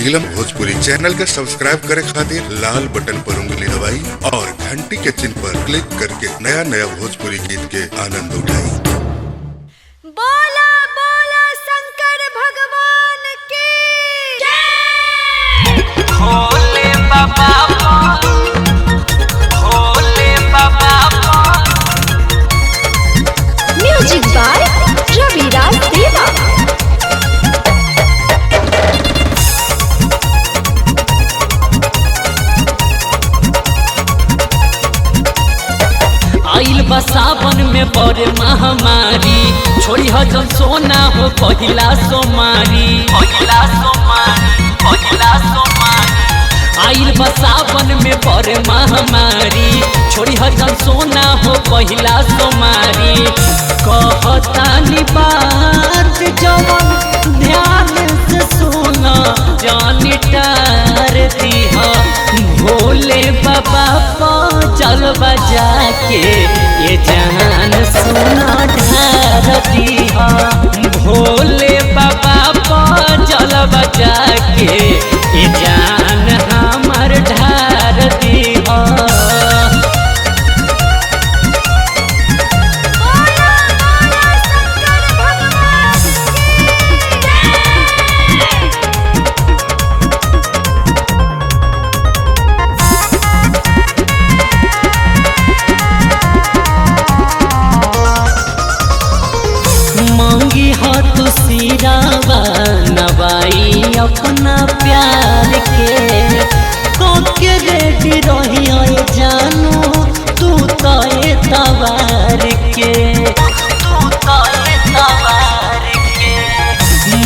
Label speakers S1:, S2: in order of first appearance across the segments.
S1: नीलम Bhojpuri channel के subscribe करे खातिर लाल बटन पर उंगली दबाई और घंटी के चिन्ह पर क्लिक करके नया नया भोजपुरी गीत के आनंद उठाई।
S2: बोला बोला शंकर भगवान की जय।
S3: भोले बाबा भोले बाबा।
S2: म्यूजिक बाय रविराज देवा।
S3: आइल बा सावन में बड़े महामारी, छोड़ी हजम सोना हो पहिला सोमारी। पहिला सोमारी पहिला सोमारी। आइल बा सावन में बड़े महामारी, छोड़ी हजम सोना हो पहिला सोमारी। कहतानी बात जवन ध्यान से सुना, जानी टार दीहा। भोले बाबा चल बजा के ये जान सुना ढार दीहा। भोले बाबा चल बजा के ये जान हमर ढार दीहा। मांगी हो तू सिरावा नवाई अपना प्यार के, कोके रेडी रही हो जानू तू तो ये तवार के। तू तो ये तवार के।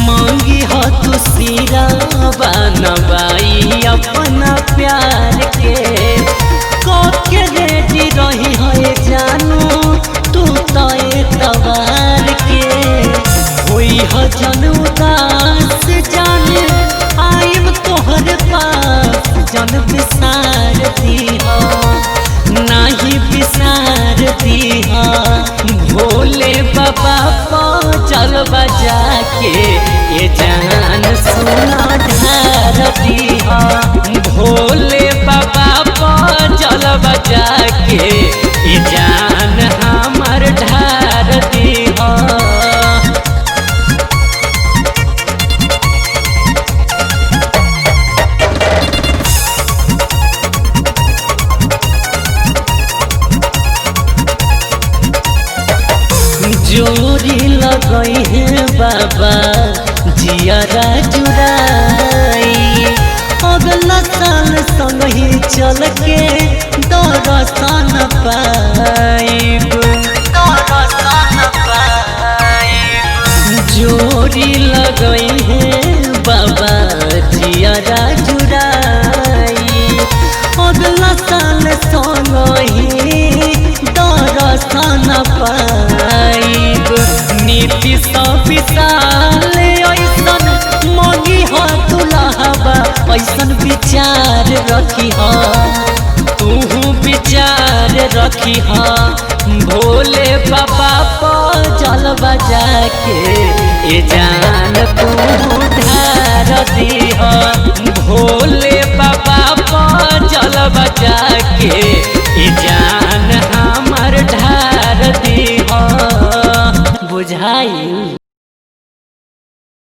S3: मांगी हो तू सिरावा नवाई अपना प्यार के, कोके रेडी रही हो जानू तू तो ये तवार के। होई हजन उदास जाने आइब तोहर पास, जन विसार दीहा नाही विसार दीहा। भोले बाबा चल बजा के ये जान सुना ढार दीहा। भोले बाबा चल बजा के ये जान हमर ढार दीहा। जोरी लगई है बाबा जियारा जुड़ाई, अगला साल संग ही चल के दर्शन पाइब। दर्शन पाइब। जोरी लगई है बाबा जियारा जुड़ाई, अगला साल संग ही दर्शन पाइब। नीति सब विशाल ऐसन मगी हो दुल्हबा, ऐसन विचार रखी हो तू विचार रखी हो। भोले बाबा जल बजा के ये जान तू ढार दीहा। भोले बाबा जल बजा के ये जान हमर ढार दीहा। बुझाई।